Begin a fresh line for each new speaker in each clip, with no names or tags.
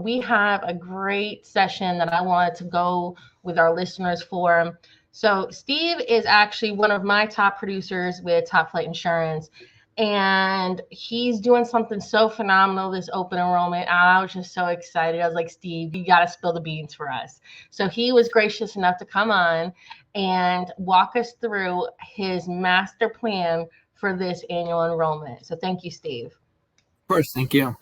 we have a great session that I wanted to go with our listeners for. So Steve is actually one of my top producers with Topflight Insurance, and he's doing something so phenomenal this open enrollment. I was just so excited. I was like, Steve, you got to spill the beans for us. So he was gracious enough to come on and walk us through his master plan for this annual enrollment. So thank you, Steve.
Of course, thank you.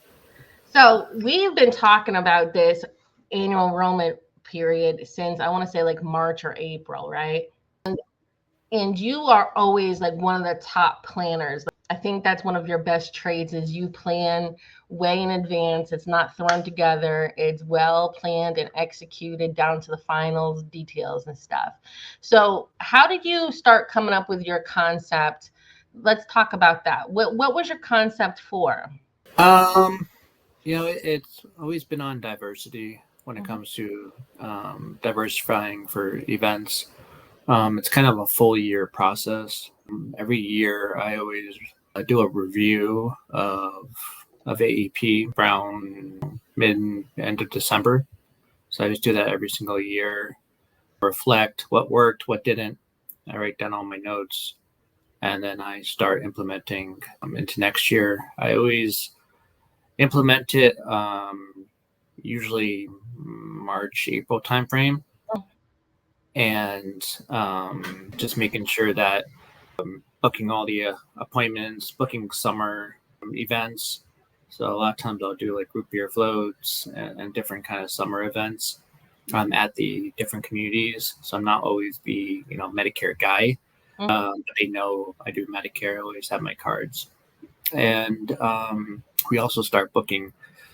So we've been talking about this annual enrollment period since I want to say like March or April, right? And you are always like one of the top planners. I think that's one of your best traits is you plan way in advance. It's not thrown together. It's well planned and executed down to the finals details and stuff. So how did you start coming up with your concept? Let's talk about that. What was your concept for?
It's always been on diversity when it comes to diversifying for events. It's kind of a full year process. Every year, I always do a review of AEP around end of December. So I just do that every single year. Reflect what worked, what didn't. I write down all my notes, and then I start implementing into next year. I always implement it usually March, April timeframe. And just making sure that booking all the appointments, booking summer events. So a lot of times I'll do like root beer floats and different kind of summer events at the different communities. So I'm not always the Medicare guy. They know I do Medicare. I always have my cards. And we also start booking.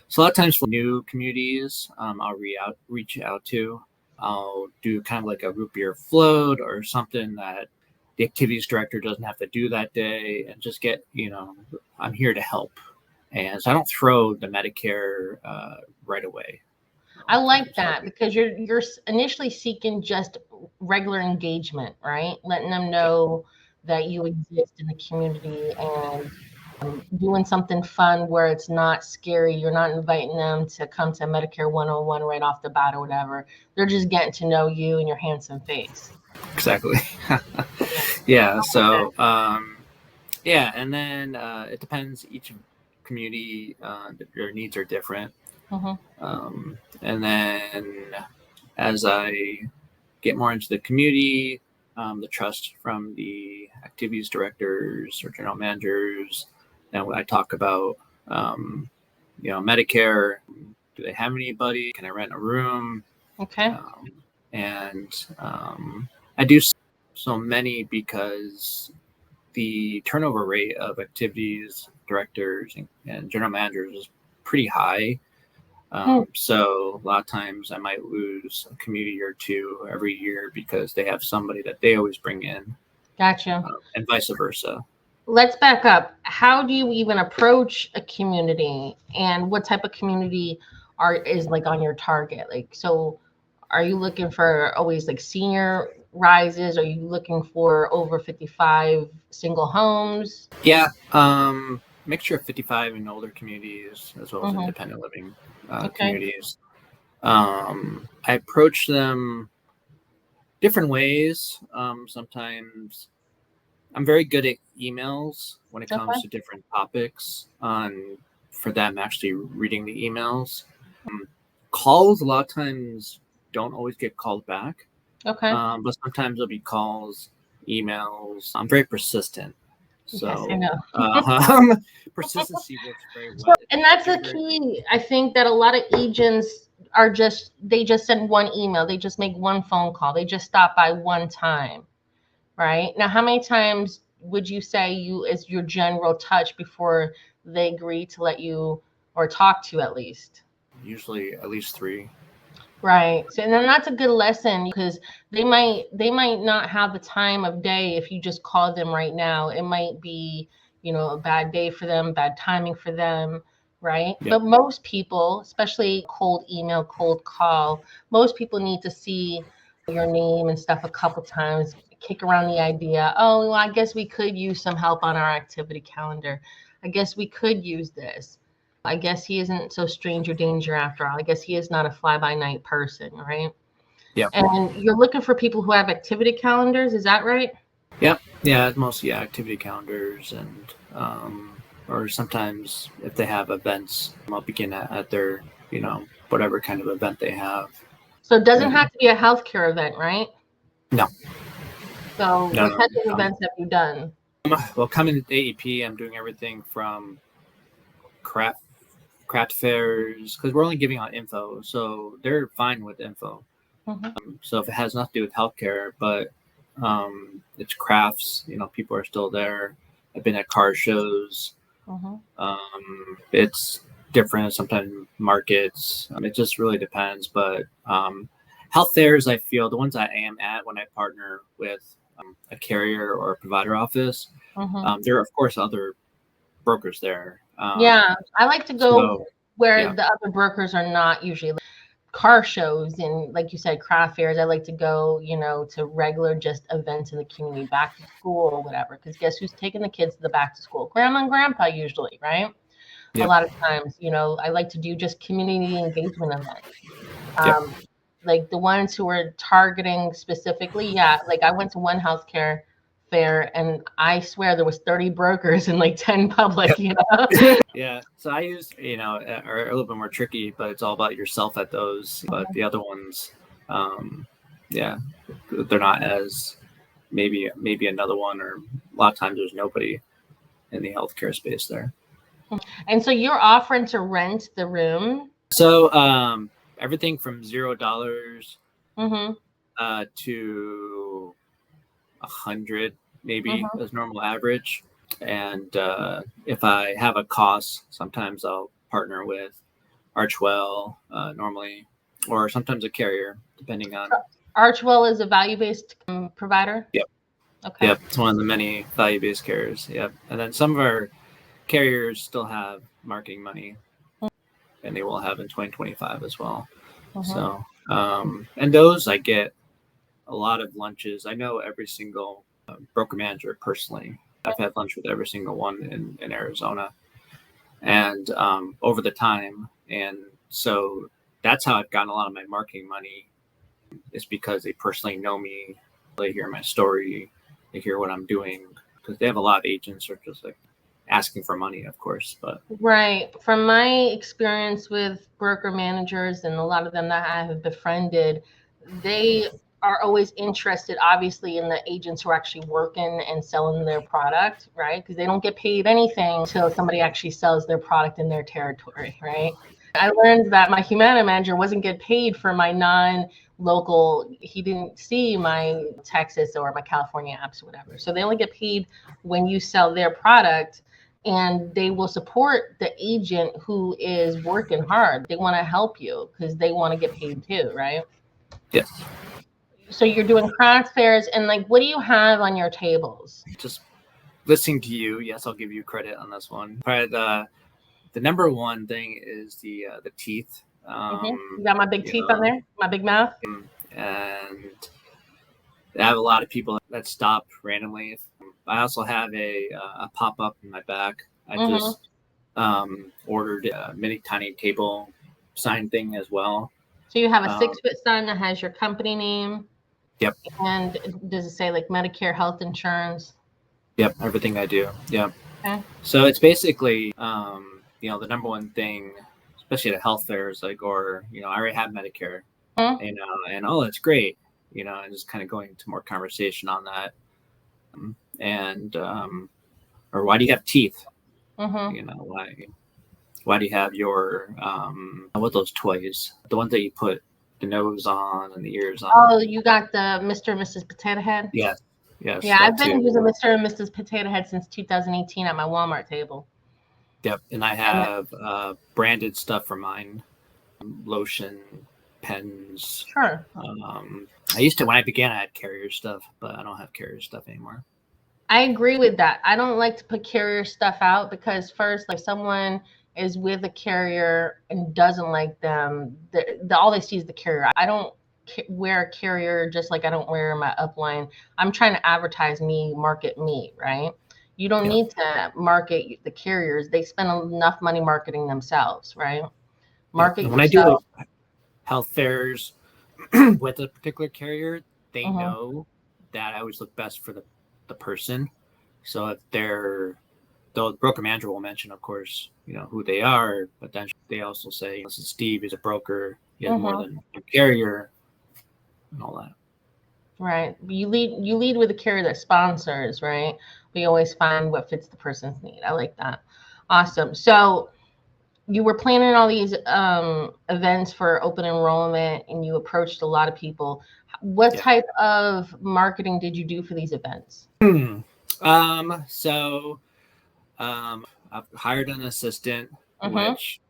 So a lot of times for new communities, I'll reach out to. I'll do kind of like a root beer float or something that the activities director doesn't have to do that day, and just get, I'm here to help. And so I don't throw the Medicare right away.
I like that because you're initially seeking just regular engagement, right? Letting them know that you exist in the community and doing something fun where it's not scary. You're not inviting them to come to Medicare 101 right off the bat or whatever. They're just getting to know you and your handsome face.
Exactly. Yeah. So, and then it depends. Each community, their needs are different. And then as I get more into the community, the trust from the activities directors or general managers, and when I talk about, Medicare, do they have anybody? Can I rent a room?
Okay.
I do so many because the turnover rate of activities directors and general managers is pretty high. So a lot of times I might lose a community or two every year because they have somebody that they always bring in.
Gotcha.
And vice versa.
Let's back up. How do you even approach a community, and what type of community is like on your target? Like, so are you looking for always like senior rises? Are you looking for over 55 single homes?
Yeah. Mixture of 55 and older communities as well as independent living communities. I approach them different ways. Sometimes I'm very good at emails when it comes to different topics for them actually reading the emails. Calls a lot of times don't always get called back.
Okay.
But sometimes there'll be calls, emails. I'm very persistent. So
yes, I know.
Persistency works very well.
And that's the key. I think that a lot of agents they just send one email. They just make one phone call. They just stop by one time. Right? Now, how many times would you say is your general touch before they agree to let you or talk to you at least?
Usually at least 3.
Right. So and then that's a good lesson because they might not have the time of day if you just call them right now. It might be, a bad day for them, bad timing for them, right? Yep. But most people, especially cold email, cold call, most people need to see your name and stuff a couple times, kick around the idea, oh, well, I guess we could use some help on our activity calendar. I guess we could use this. I guess he isn't so stranger danger after all. I guess he is not a fly-by-night person, right?
Yep.
And you're looking for people who have activity calendars, is that right?
Yep. Yeah, mostly activity calendars and or sometimes if they have events, I'll begin at their, whatever kind of event they have.
So it doesn't have to be a healthcare event, right?
No.
So
No,
what type of events have you done?
Well, coming to AEP, I'm doing everything from craft fairs, because we're only giving out info, so they're fine with info. So if it has nothing to do with healthcare, but it's crafts, people are still there. I've been at car shows. It's different, sometimes markets. It just really depends. But health fairs, I feel the ones I am at when I partner with a carrier or a provider office, there are of course other brokers there.
Yeah, I like to go where the other brokers are not usually. Car shows and, like you said, craft fairs. I like to go, to regular just events in the community, back to school or whatever. Because guess who's taking the kids to the back to school? Grandma and grandpa usually, right?
Yep.
A lot of times, I like to do just community engagement events. Like the ones who are targeting specifically, like I went to one healthcare fair and I swear there was 30 brokers and like 10 public,
Yeah, so I use, are a little bit more tricky, but it's all about yourself at those. But the other ones, they're not as, maybe another one, or a lot of times there's nobody in the healthcare space there.
And so you're offering to rent the room?
So everything from $0 to $100 maybe as normal average. And if I have a cost, sometimes I'll partner with Archwell normally, or sometimes a carrier, depending on.
Archwell is a value-based provider?
Yep.
Okay.
Yep, it's one of the many value-based carriers. Yep. And then some of our carriers still have marketing money, and they will have in 2025 as well. So, and those I get a lot of lunches. I know every single broker manager personally. I've had lunch with every single one in Arizona, and over the time. And so that's how I've gotten a lot of my marketing money, is because they personally know me. They hear my story, they hear what I'm doing, because they have a lot of agents who are just like asking for money, of course. But
right, from my experience with broker managers and a lot of them that I have befriended, they are always interested, obviously, in the agents who are actually working and selling their product, right? Because they don't get paid anything until somebody actually sells their product in their territory, right? I learned that my Humana manager wasn't get paid for my non-local. He didn't see my Texas or my California apps or whatever. So they only get paid when you sell their product, and they will support the agent who is working hard. They want to help you because they want to get paid too, right?
yes.
So you're doing craft fairs, and like, what do you have on your tables?
Just listening to you, yes, I'll give you credit on this one. Probably the number one thing is the teeth.
You got my big teeth on there, my big mouth.
And I have a lot of people that stop randomly. I also have a pop-up in my back. I just ordered a mini tiny table sign thing as well.
So you have a 6-foot sign that has your company name.
Yep.
And does it say like Medicare health insurance?
Yep, everything I do. Yep.
Okay.
So it's basically, the number one thing, especially at health fairs, like, or, I already have Medicare, and that's great, and just kind of going to more conversation on that. And, or why do you have teeth? Why do you have your, what those toys, the ones that you put the nose on and the ears on?
Oh, you got the Mr. and Mrs. Potato Head?
Yes. Yes.
Yeah, I've been using Mr. and Mrs. Potato Head since 2018 at my Walmart table.
Yep. And I have branded stuff for mine, lotion, pens.
Sure.
I used to, when I began, I had carrier stuff, but I don't have carrier stuff anymore.
I agree with that. I don't like to put carrier stuff out because first, like, someone is with a carrier and doesn't like them, all they see is the carrier. I don't wear a carrier just like I don't wear my upline. I'm trying to advertise me, market me, right? You don't need to market the carriers. They spend enough money marketing themselves, right? Market
When I do
yourself.
health fairs with a particular carrier, they know that I always look best for the person. So if the broker manager will mention, of course, who they are, but then they also say, this is Steve, he's a broker, he has more than a carrier, and all that.
Right. You lead with a carrier that sponsors, right? We always find what fits the person's need. I like that. Awesome. So you were planning all these events for open enrollment, and you approached a lot of people. What type of marketing did you do for these events?
So I've hired an assistant, which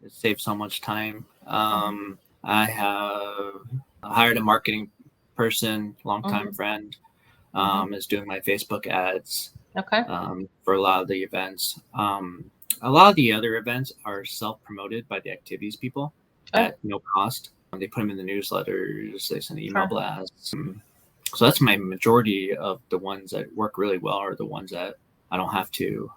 saves so much time. I have hired a marketing person, longtime friend, is doing my Facebook ads.
Okay.
For a lot of the events. A lot of the other events are self-promoted by the activities people at no cost. They put them in the newsletters, they send email blasts. So that's my majority of the ones that work really well are the ones that I don't have to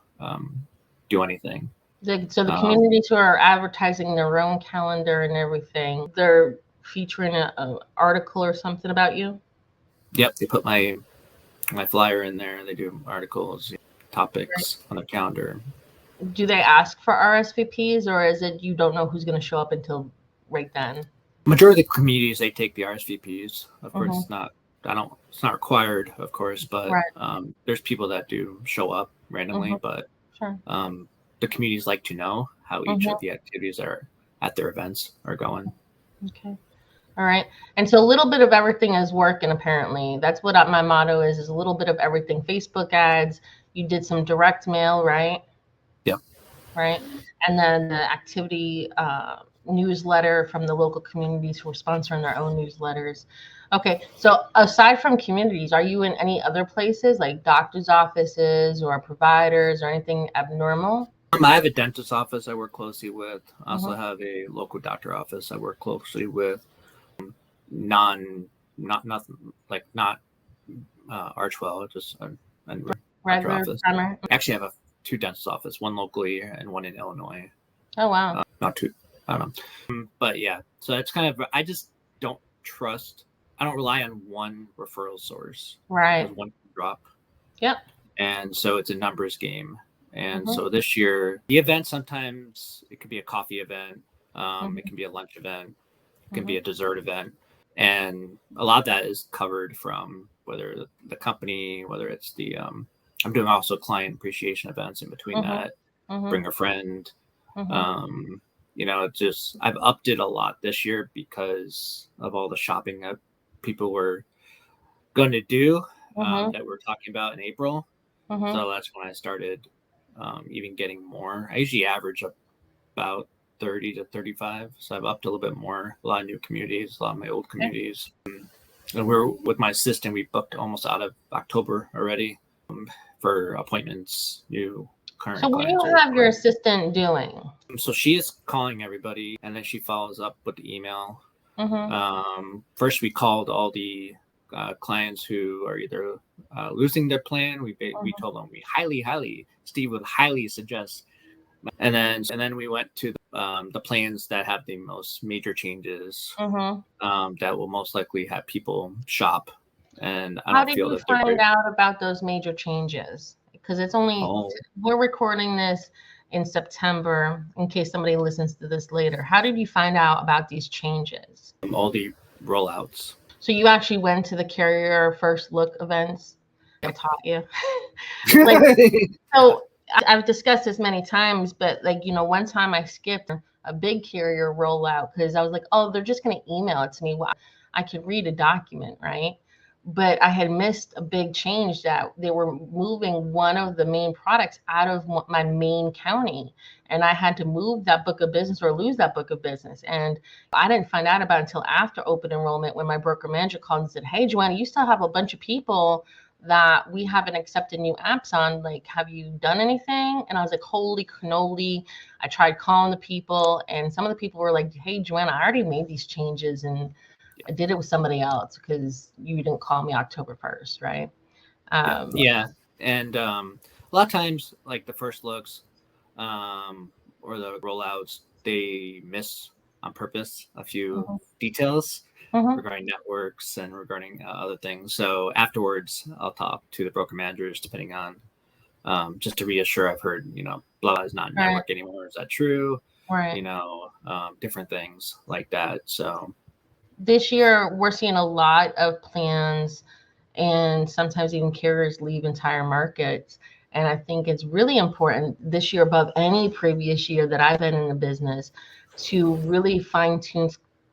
do anything.
So the communities who are advertising their own calendar and everything, they're featuring an article or something about you?
Yep, they put my flyer in there. They do articles, topics on their calendar.
Do they ask for RSVPs, or is it you don't know who's going to show up until right then?
Majority of the communities, they take the RSVPs. Of course, it's not required, of course, but there's people that do show up randomly, but the communities like to know how each of the activities that are at their events are going.
Okay. All right. And so a little bit of everything is working, apparently. That's what my motto is a little bit of everything. Facebook ads, you did some direct mail, right?
Yep.
Right. And then the activity newsletter from the local communities who are sponsoring their own newsletters. Okay. So aside from communities, are you in any other places like doctor's offices or providers or anything abnormal?
I have a dentist office I work closely with. I also have a local doctor office I work closely with. Not Archwell, just a regular office. Actually, I have two dentist offices, one locally and one in Illinois.
Oh wow!
Not two, I don't know, but yeah. So it's kind of I just don't trust. I don't rely on one referral source.
Right.
Because one can drop.
Yep.
And so it's a numbers game. And so this year, the event sometimes it could be a coffee event, it can be a lunch event, it can be a dessert event. And a lot of that is covered from whether the company, whether it's the, I'm doing also client appreciation events in between that, bring a friend. It's just, I've upped it a lot this year because of all the shopping that people were going to do that we're talking about in April. So that's when I started even getting more. I usually average about 30 to 35. So I've upped a little bit more. A lot of new communities, a lot of my old communities. And we're with my assistant, we booked almost out of October already for appointments, new current.
So what do you have your assistant doing?
So she is calling everybody, and then she follows up with the email. First, we called all the clients who are either losing their plan. We told them Steve would highly suggest. And then we went to the plans that have the most major changes that will most likely have people shop. And
how did you find out about those major changes? Because it's only we're recording this in September. In case somebody listens to this later, how did you find out about these changes?
All the rollouts.
So you actually went to the carrier first look events. I taught you. So I've discussed this many times, but one time I skipped a big carrier rollout because I was like, oh, they're just going to email it to me. Well, I could read a document, right? But I had missed a big change that they were moving one of the main products out of my main county. And I had to move that book of business or lose that book of business. And I didn't find out about it until after open enrollment when my broker manager called and said, hey, Joanna, you still have a bunch of people that we haven't accepted new apps on. Like, have you done anything? And I was like, holy cannoli. I tried calling the people, and some of the people were like, hey, Joanna, I already made these changes and I did it with somebody else because you didn't call me October 1st, right?
Yeah. And a a lot of times, like the first looks or the rollouts, they miss on purpose a few details regarding networks and regarding other things. So afterwards, I'll talk to the broker managers, depending on just to reassure. I've heard, blah is not network anymore. Is that true?
Right.
Different things like that. So
this year we're seeing a lot of plans and sometimes even carriers leave entire markets. And I think it's really important this year above any previous year that I've been in the business to really fine tune,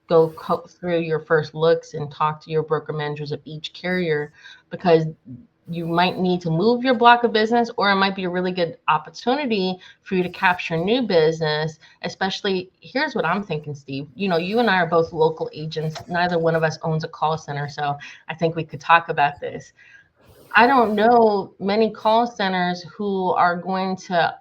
go through your first looks and talk to your broker managers of each carrier, because you might need to move your block of business, or it might be a really good opportunity for you to capture new business. Especially, here's what I'm thinking, Steve. You and I are both local agents. Neither one of us owns a call center, so I think we could talk about this. I don't know many call centers who are going to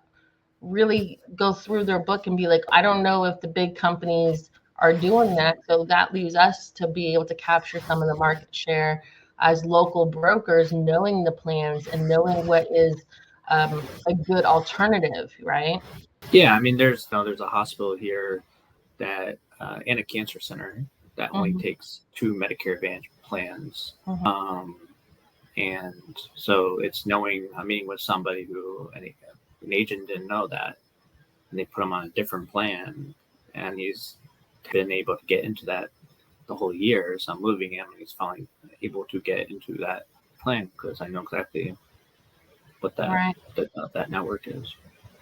really go through their book and be like, I don't know if the big companies are doing that. So that leaves us to be able to capture some of the market share as local brokers, knowing the plans and knowing what is a good alternative, right?
yeah, I mean, there's a hospital here that and a cancer center that only takes 2 Medicare Advantage plans. And so it's knowing, I'm meeting with somebody who an agent didn't know that, and they put him on a different plan, and he's been able to get into that the whole year. So I'm moving him, and he's finally able to get into that plan because I know exactly what that network is.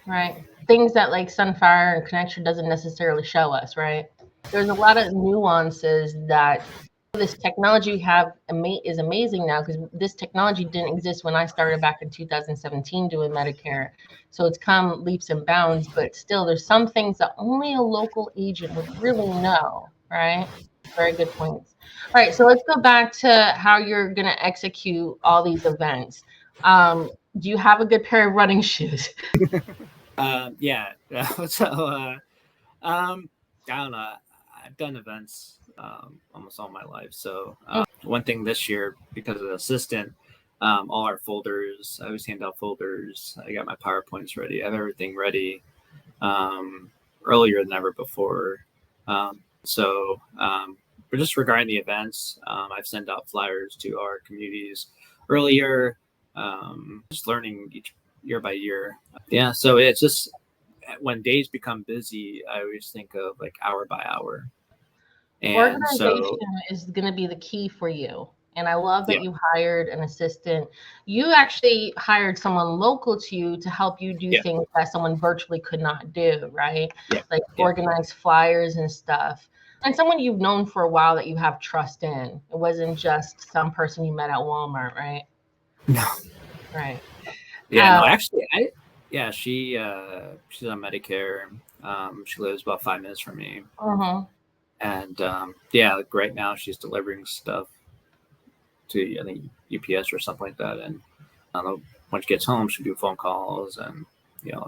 Right. Things that like Sunfire and Connection doesn't necessarily show us, right? There's a lot of nuances that this technology we have is amazing now, because this technology didn't exist when I started back in 2017 doing Medicare. So it's come leaps and bounds, but still there's some things that only a local agent would really know, right? Very good points. All right, so let's go back to how you're going to execute all these events. Do you have a good pair of running shoes?
Yeah. So I don't know. I've done events almost all my life. So one thing this year, because of the assistant, all our folders, I always hand out folders. I got my PowerPoints ready. I have everything ready earlier than ever before. But just regarding the events, I've sent out flyers to our communities earlier, just learning each year by year. Yeah, so it's just when days become busy, I always think of like hour by hour. And
organization is going to be the key for you. And I love that you hired an assistant. You actually hired someone local to you to help you do things that someone virtually could not do, right? Like organize flyers and stuff. And someone you've known for a while that you have trust in. It wasn't just some person you met at Walmart, right?
No.
Right.
Yeah, no, actually, she's on Medicare. She lives about 5 minutes from me. And like right now she's delivering stuff to, I think, UPS or something like that. And I don't know, when she gets home, she'll do phone calls, and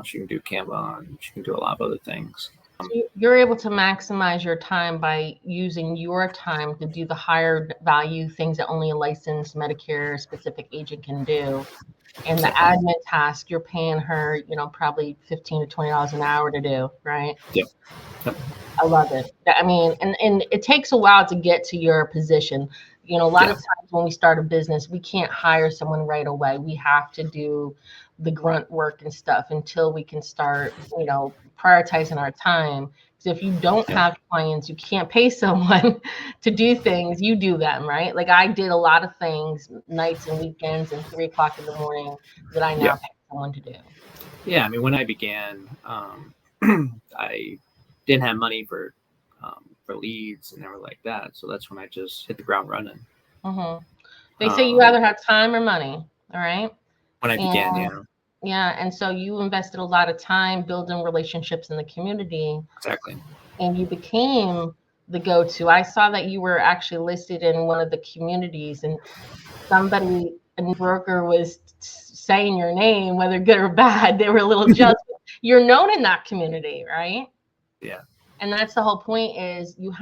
she can do Canva, and she can do a lot of other things.
So you're able to maximize your time by using your time to do the higher value things that only a licensed Medicare specific agent can do. And the admin task, you're paying her, probably $15 to $20 an hour to do, right?
Yep.
I love it. I mean, and it takes a while to get to your position. A lot of times when we start a business, we can't hire someone right away. We have to do the grunt work and stuff until we can start, prioritizing our time. Because if you don't have clients, you can't pay someone to do things. You do them, right? Like I did a lot of things nights and weekends and 3 o'clock in the morning that I now pay someone to do.
Yeah, I mean, when I began, I didn't have money for leads and everything like that. So that's when I just hit the ground running.
They say you either have time or money. All right.
When I began,
yeah. And so you invested a lot of time building relationships in the community.
Exactly.
And you became the go-to. I saw that you were actually listed in one of the communities, and somebody, a broker, was saying your name, whether good or bad. They were a little jealous. You're known in that community, right?
Yeah.
And that's the whole point, is you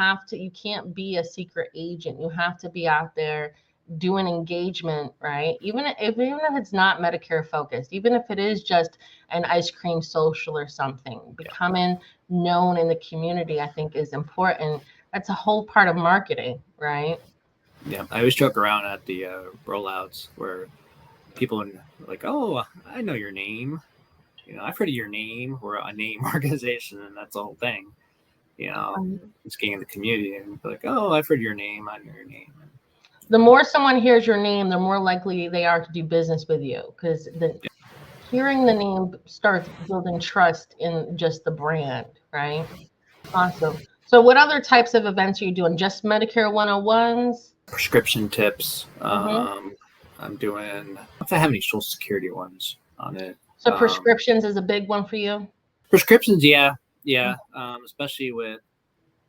can't be a secret agent. You have to be out there do an engagement, right? Even if it's not Medicare focused, even if it is just an ice cream social or something, becoming known in the community, I think is important. That's a whole part of marketing, right?
Yeah, I always joke around at the rollouts where people are like, "Oh, I know your name. I've heard of your name. We're a name organization, and that's the whole thing. It's getting in the community and be like, oh, I've heard your name. I know your name."
The more someone hears your name, the more likely they are to do business with you, because hearing the name starts building trust in just the brand, right? Awesome. So what other types of events are you doing? Just Medicare 101s?
Prescription tips.
Mm-hmm.
I'm doing, if I have any Social Security ones on it.
So prescriptions is a big one for you?
Prescriptions, yeah. Especially with,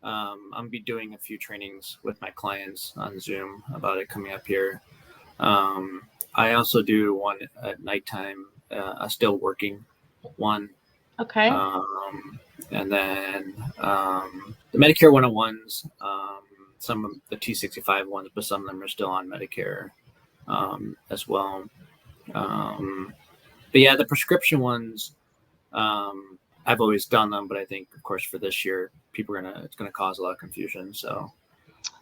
I'm going to be doing a few trainings with my clients on Zoom about it coming up here. I also do one at nighttime, a still working one.
Okay.
And then the Medicare 101s, some of the T65 ones, but some of them are still on Medicare as well. But yeah, the prescription ones, I've always done them, but I think, of course, for this year, it's gonna cause a lot of confusion. So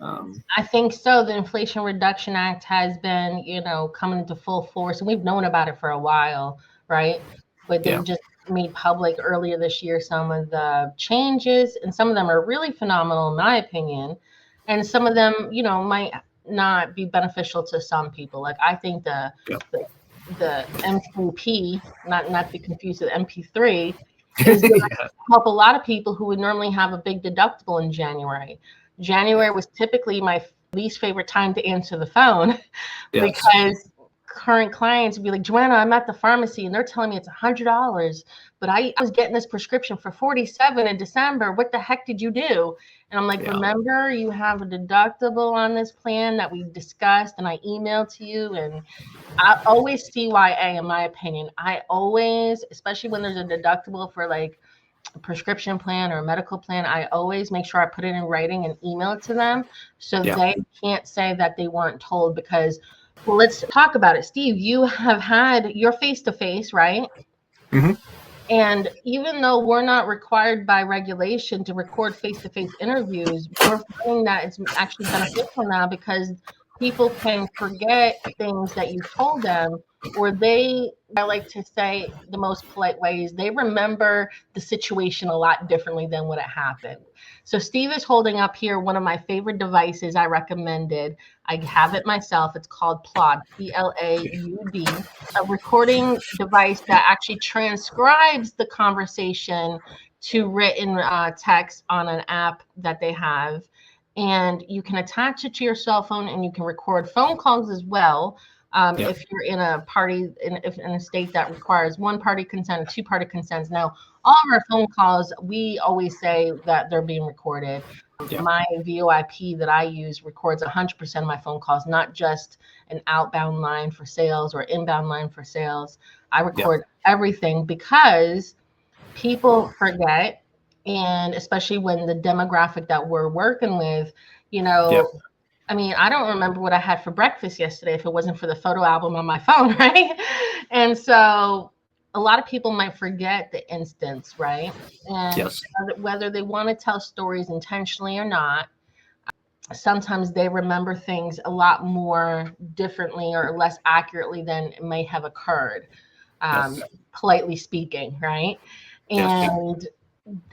I think so. The Inflation Reduction Act has been, coming into full force, and we've known about it for a while, right? But they just made public earlier this year some of the changes, and some of them are really phenomenal, in my opinion. And some of them, might not be beneficial to some people. Like I think the MPP, not to be confused with MP3, is going to help a lot of people who would normally have a big deductible in January. January was typically my least favorite time to answer the phone because current clients would be like, Joanna, I'm at the pharmacy and they're telling me it's $100, but I was getting this prescription for $47 in December. What the heck did you do? And I'm like, remember, you have a deductible on this plan that we discussed and I emailed to you. And I always CYA, in my opinion. I always, especially when there's a deductible for like a prescription plan or a medical plan, I always make sure I put it in writing and email it to them so they can't say that they weren't told. Because, well, let's talk about it. Steve, you have had your face-to-face, right?
Mm-hmm.
And even though we're not required by regulation to record face-to-face interviews, we're finding that it's actually beneficial now because people can forget things that you told them, or I like to say the most polite way is they remember the situation a lot differently than when it happened. So Steve is holding up here one of my favorite devices I recommended. I have it myself. It's called Plaud, Plaud, a recording device that actually transcribes the conversation to written text on an app that they have. And you can attach it to your cell phone and you can record phone calls as well. If you're in a party, in a state that requires one-party consent or two-party consents. Now, all of our phone calls, we always say that they're being recorded. My VoIP that I use records 100% of my phone calls, not just an outbound line for sales or inbound line for sales. I record everything because people forget. And especially when the demographic that we're working with, I mean, I don't remember what I had for breakfast yesterday if it wasn't for the photo album on my phone, right? And so a lot of people might forget the instance, right? And whether they want to tell stories intentionally or not, sometimes they remember things a lot more differently or less accurately than it may have occurred, politely speaking, right? And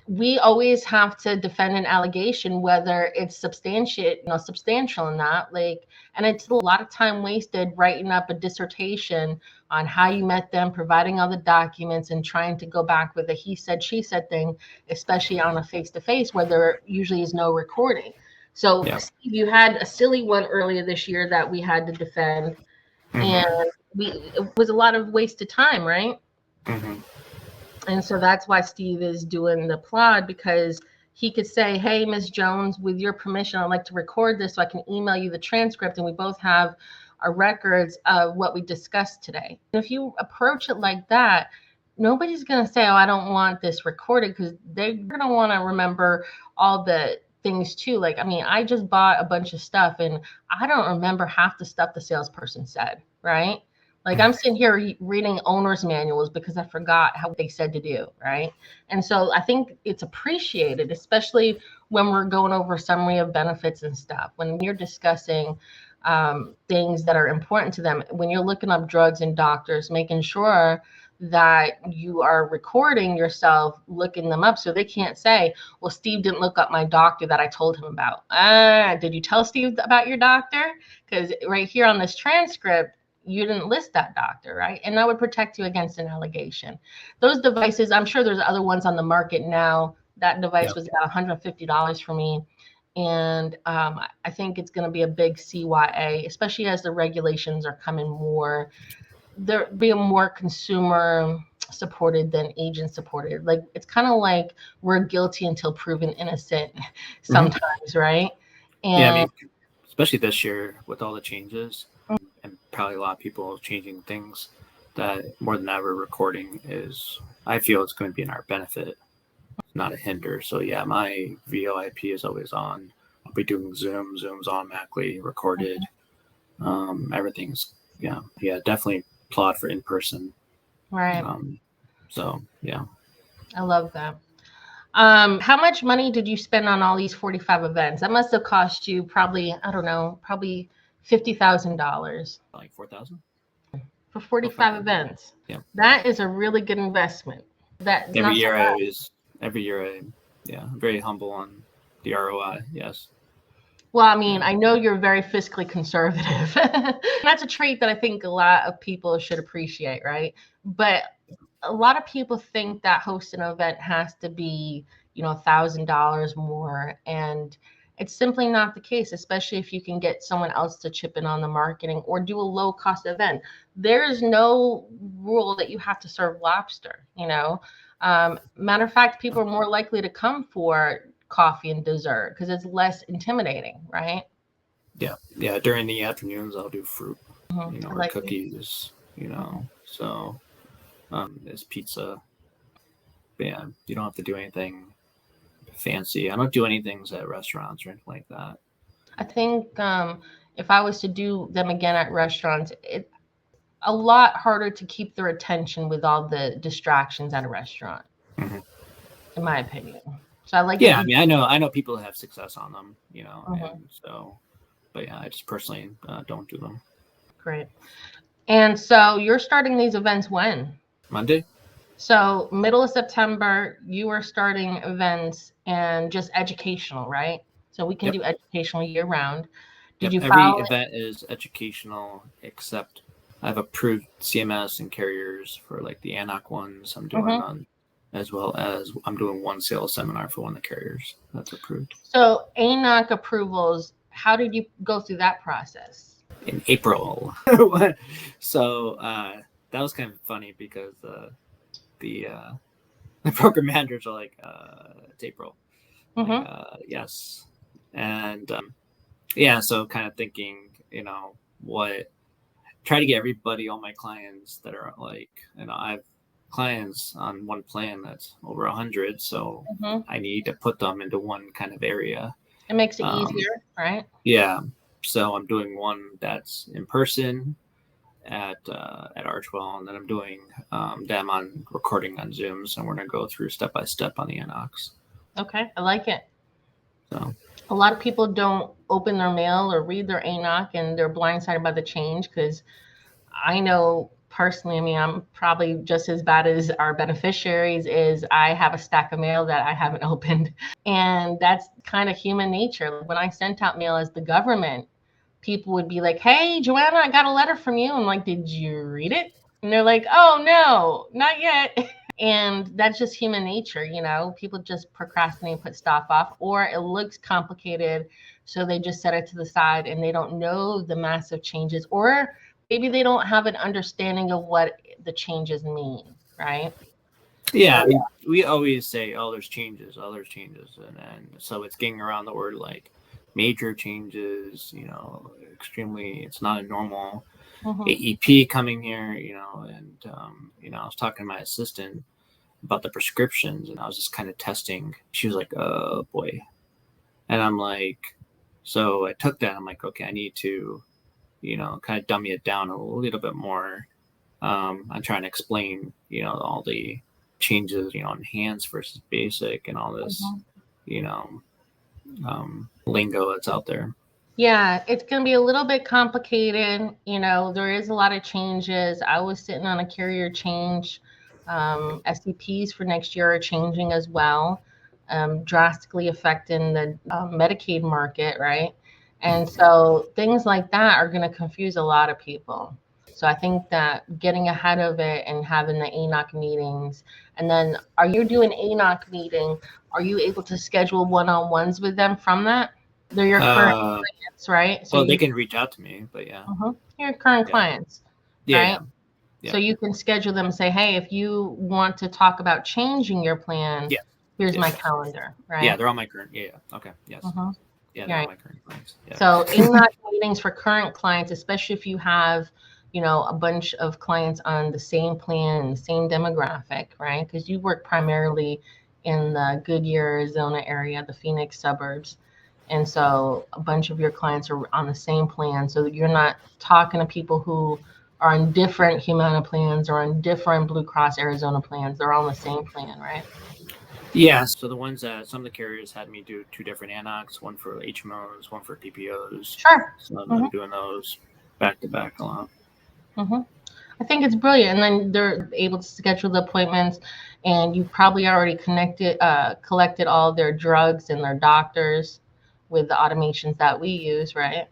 we always have to defend an allegation, whether it's substantial or not. And it's a lot of time wasted writing up a dissertation on how you met them, providing all the documents, and trying to go back with a he said, she said thing, especially on a face-to-face where there usually is no recording. So, Steve, you had a silly one earlier this year that we had to defend, and it was a lot of wasted time, right? And so that's why Steve is doing the Plaud, because he could say, hey, Ms. Jones, with your permission, I'd like to record this so I can email you the transcript and we both have our records of what we discussed today. And if you approach it like that, nobody's going to say, oh, I don't want this recorded, because they're going to want to remember all the things too. Like, I mean, I just bought a bunch of stuff and I don't remember half the stuff the salesperson said, right? Like I'm sitting here reading owner's manuals because I forgot how they said to do, right? And so I think it's appreciated, especially when we're going over summary of benefits and stuff. When you're discussing things that are important to them, when you're looking up drugs and doctors, making sure that you are recording yourself looking them up so they can't say, well, Steve didn't look up my doctor that I told him about. Did you tell Steve about your doctor? Because right here on this transcript, you didn't list that doctor, right? And that would protect you against an allegation. Those devices, I'm sure there's other ones on the market now. That device was about $150 for me. And I think it's going to be a big CYA, especially as the regulations are coming more. They're being more consumer supported than agent supported. Like it's kind of like we're guilty until proven innocent sometimes, right? And
yeah, I mean, especially this year with all the changes and probably a lot of people changing things, that more than ever recording is, I feel it's going to be in our benefit, not a hinder. So yeah, my VoIP is always on. I'll be doing Zoom's automatically recorded. Everything's definitely applaud for in person.
right.
So yeah.
I love that. How much money did you spend on all these 45 events? That must have cost you probably, I don't know, probably $50,000.
Like 4,000
for 45 events.
Yeah.
That is a really good investment. That's
every year I'm very humble on the ROI. Yes.
Well, I mean, I know you're very fiscally conservative. That's a trait that I think a lot of people should appreciate, right? But a lot of people think that hosting an event has to be, $1,000 more. And it's simply not the case, especially if you can get someone else to chip in on the marketing or do a low cost event. There's no rule that you have to serve lobster, Matter of fact, people are more likely to come for coffee and dessert because it's less intimidating, right?
Yeah. During the afternoons, I'll do fruit, or
like
cookies, So, it's pizza. But yeah, you don't have to do anything fancy. I don't do anything at restaurants or anything like that.
I think if I was to do them again at restaurants, it's a lot harder to keep their attention with all the distractions at a restaurant, in my opinion. So I like.
Yeah, I mean, I know people have success on them, and so, but yeah, I just personally don't do them.
Great. And so you're starting these events when?
Monday.
So middle of September, you are starting events and just educational, right? So we can do educational year round. Did you
Every event is educational except I've approved CMS and carriers for like the ANOC ones I'm doing on, as well as I'm doing one sales seminar for one of the carriers that's approved.
So ANOC approvals, how did you go through that process?
In April. So that was kind of funny because the program managers are like, it's April. Like, yes. And so kind of thinking, try to get everybody, all my clients that are like, I have clients on one plan that's over 100. So I need to put them into one kind of area.
It makes it easier, right?
Yeah. So I'm doing one that's in person at Archwell, and then I'm doing them on recording on Zooms, and we're going to go through step by step on the ANOCs.
Okay. I like it.
So
a lot of people don't open their mail or read their ANOC, and they're blindsided by the change, because I know personally, I mean, I'm probably just as bad as our beneficiaries is I have a stack of mail that I haven't opened. And that's kind of human nature. When I sent out mail as the government, people would be like, hey, Joanna, I got a letter from you. I'm like, did you read it? And they're like, oh, no, not yet. And that's just human nature, people just procrastinate, put stuff off, or it looks complicated. So they just set it to the side and they don't know the massive changes, or maybe they don't have an understanding of what the changes mean, right?
Yeah, I mean, we always say, there's changes. And so it's getting around the word like major changes, extremely, it's not a normal AEP coming here, and, I was talking to my assistant about the prescriptions, and I was just kind of testing. She was like, oh boy, And I'm like, so I took that. I'm like, okay, I need to, kind of dummy it down a little bit more. I'm trying to explain, all the changes, enhanced versus basic and all this,
Mhm.
you know, lingo that's out there.
Yeah, it's going to be a little bit complicated. There is a lot of changes. I was sitting on a carrier change. SEPs for next year are changing as well, drastically affecting the Medicaid market, right? And so things like that are going to confuse a lot of people. So I think that getting ahead of it and having the ANOC meetings, and then are you doing ANOC meeting? Are you able to schedule one-on-ones with them from that? They're your current
Uh,
clients, right? So
well, they can reach out to me, but yeah,
your current
yeah,
clients,
yeah,
right?
yeah,
So
yeah,
you can schedule them and say, hey, if you want to talk about changing your plan,
yeah,
here's my
yes,
calendar,
yeah.
right?
They're on my current. Yeah, yeah. Okay. Yes.
Mm-hmm.
Yeah, they're on
Right.
my current clients. Yeah.
So AMOC meetings for current clients, especially if you have, a bunch of clients on the same plan, the same demographic, right? Because you work primarily in the Goodyear, Arizona area, the Phoenix suburbs. And so a bunch of your clients are on the same plan. So that you're not talking to people who are on different Humana plans or on different Blue Cross Arizona plans. They're all on the same plan, right?
Yeah. So the ones that some of the carriers had me do two different ANOCs, one for HMOs, one for PPOs.
Sure.
So
Mm-hmm.
I'm doing those back to back a lot.
Mm-hmm. I think it's brilliant. And then they're able to schedule the appointments, and you probably already collected all their drugs and their doctors with the automations that we use, right?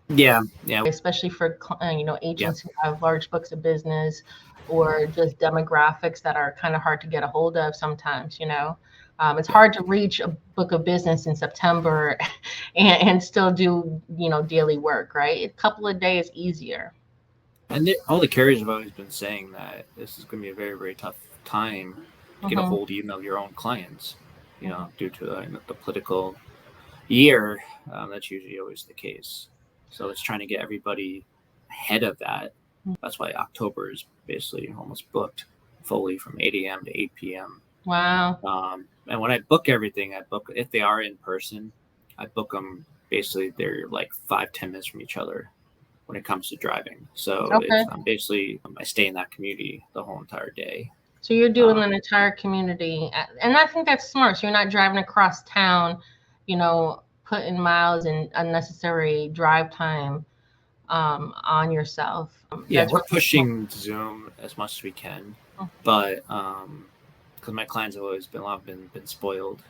Yeah. Yeah.
Especially for
Yeah.
agents who have large books of business or just demographics that are kind of hard to get a hold of sometimes. It's
Yeah.
hard to reach a book of business in September and still do daily work, right? A couple of days easier.
And all the carriers have always been saying that this is going to be a very, very tough time to get a
Hmm.
hold even of your own clients, due to the political year. That's usually always the case. So it's trying to get everybody ahead of that. That's why October is basically almost booked fully from 8 a.m. to 8 p.m.
Wow.
And when I book everything, I book, if they are in person, I book them basically, they're like 5-10 minutes from each other when it comes to driving. So
Okay.
I'm basically, I stay in that community the whole entire day.
So you're doing
Um,
an entire community, and I think that's smart. So you're not driving across town, putting miles and unnecessary drive time on yourself.
yeah,
That's
we're
really smart.
pushing Zoom as much as we can, but because my clients have always been a lot of been spoiled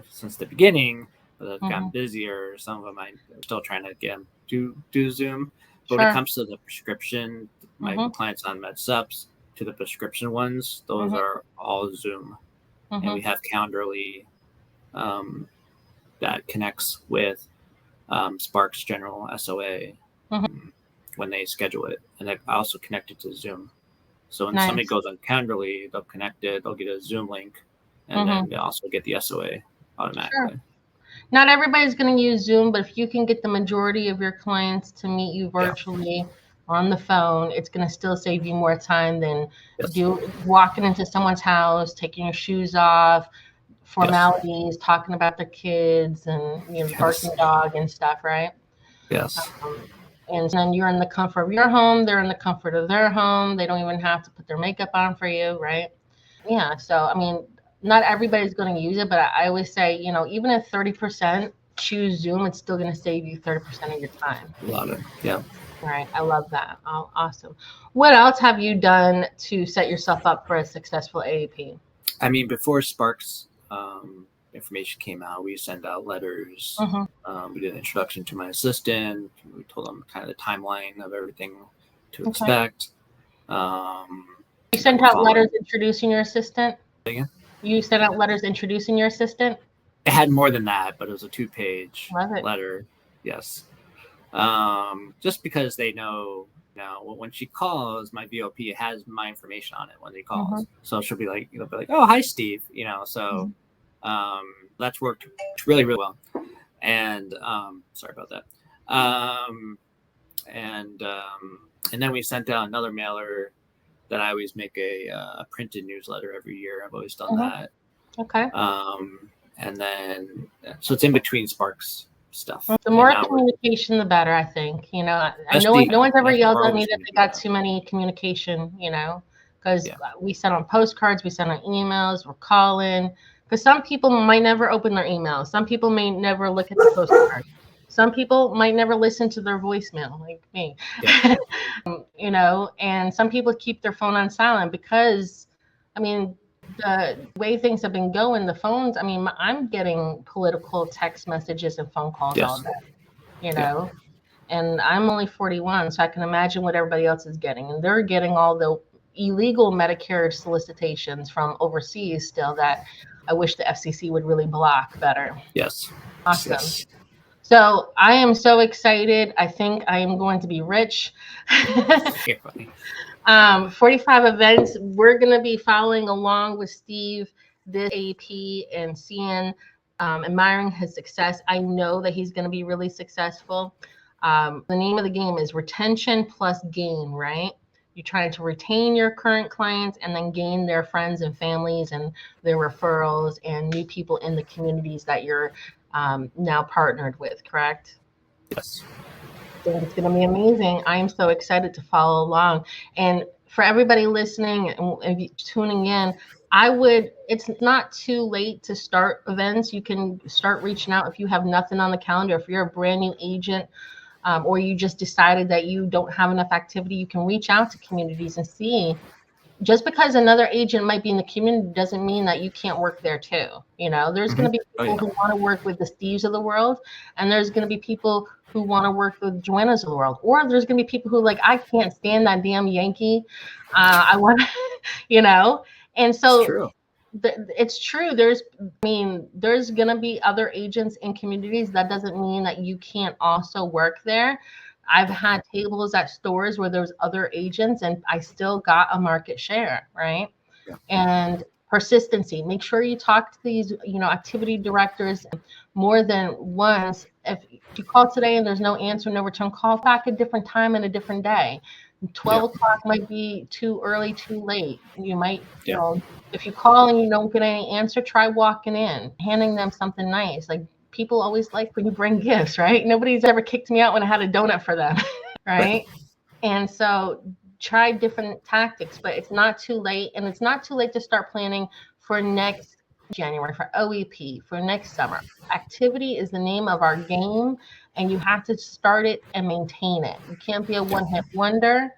since the beginning, but they've gotten
Mm-hmm.
busier. Some of them I'm still trying to get them to do Zoom. But when it
Sure.
comes to the prescription, my
Mm-hmm.
clients on MedSups, to the prescription ones, those
Mm-hmm.
are all Zoom, and
Mm-hmm.
we have Calendly um, that connects with Sparks General SOA
Mm-hmm.
when they schedule it, and I also connect it to Zoom. So when somebody
Nice.
goes on Calendly, they'll connect it, they'll get a Zoom link, and then
Mm-hmm.
they also get the SOA
Sure.
automatically.
Not everybody's going to use Zoom, but if you can get the majority of your clients to meet you
Yeah.
virtually on the phone, it's going to still save you more time than
Yes.
walking into someone's house, taking your shoes off,
Yes.
formalities, talking about the kids and the
Yes.
barking dog and stuff, right?
Yes.
And then you're in the comfort of your home, they're in the comfort of their home. They don't even have to put their makeup on for you, right? Yeah. So I mean, not everybody's going to use it, but I always say, even if 30% choose Zoom, it's still going to save you 30% of your time.
A lot of yeah.
Right. I love that. Oh, awesome. What else have you done to set yourself up for a successful AAP?
I mean, before Sparks information came out, we send out letters.
Mm-hmm.
We did an introduction to my assistant. We told them kind of the timeline of everything to
Okay.
expect.
You
And
sent
we're
out letters
following.
introducing your assistant?
Again.
You sent out letters introducing your assistant?
It had more than that, but it was a 2-page
Love it.
letter. Yes. Just because they know now when she calls, my VOP has my information on it when they
Mm-hmm.
calls. So she'll be like, oh, hi, Steve. So
Mm-hmm.
that's worked really, really well. And sorry about that. And then we sent out another mailer that I always make a printed newsletter every year. I've always done
Mm-hmm.
that.
Okay.
And then, so it's in between Sparks stuff.
The more communication, the better, I think. No one's ever yelled at me that they got too many communication, because we send on postcards, we send on emails, we're calling. Because some people might never open their emails. Some people may never look at the postcard. Some people might never listen to their voicemail, like me. Yeah. And some people keep their phone on silent because, the way things have been going, the phones, I'm getting political text messages and phone calls all day, and I'm only 41, so I can imagine what everybody else is getting. And they're getting all the illegal Medicare solicitations from overseas still that I wish the FCC would really block better.
Yes.
Awesome.
Yes.
So I am so excited. I think I am going to be rich. 45 events. We're going to be following along with Steve, this AP, and seeing, admiring his success. I know that he's going to be really successful. The name of the game is retention plus gain, right? You're trying to retain your current clients and then gain their friends and families and their referrals and new people in the communities that you're now partnered with, correct?
Yes.
I think it's going to be amazing. I am so excited to follow along. And for everybody listening and tuning in, it's not too late to start events. You can start reaching out if you have nothing on the calendar. If you're a brand new agent, or you just decided that you don't have enough activity, you can reach out to communities and see. Just because another agent might be in the community doesn't mean that you can't work there too. There's going to be people who want to work with the Steves of the world, and there's going to be people who want to work with Joannas of the world, or there's going to be people who I can't stand that damn Yankee. I want, and so it's true. There's going to be other agents in communities. That doesn't mean that you can't also work there. I've had tables at stores where there's other agents and I still got a market share, right? Yeah. And persistency. Make sure you talk to these, activity directors more than once. If you call today and there's no answer, no return, call back a different time and a different day. 12 o'clock might be too early, too late. You might, if you call and you don't get any answer, try walking in, handing them something nice. People always like when you bring gifts, right? Nobody's ever kicked me out when I had a donut for them, right? And so try different tactics, but it's not too late. And it's not too late to start planning for next January, for OEP, for next summer. Activity is the name of our game, and you have to start it and maintain it. You can't be a one-hit wonder.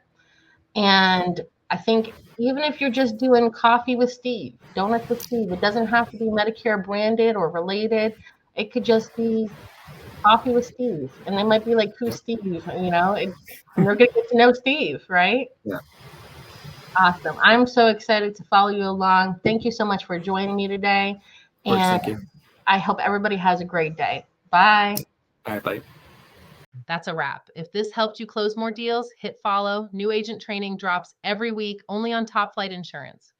And I think even if you're just doing coffee with Steve, donuts with Steve, it doesn't have to be Medicare branded or related. It could just be coffee with Steve. And they might be like, who's Steve? And they're going to get to know Steve, right?
Yeah.
Awesome. I'm so excited to follow you along. Thank you so much for joining me today.
And thank you.
I hope everybody has a great day. Bye.
All right, bye.
That's a wrap. If this helped you close more deals, hit follow. New agent training drops every week only on Topflight Insurance.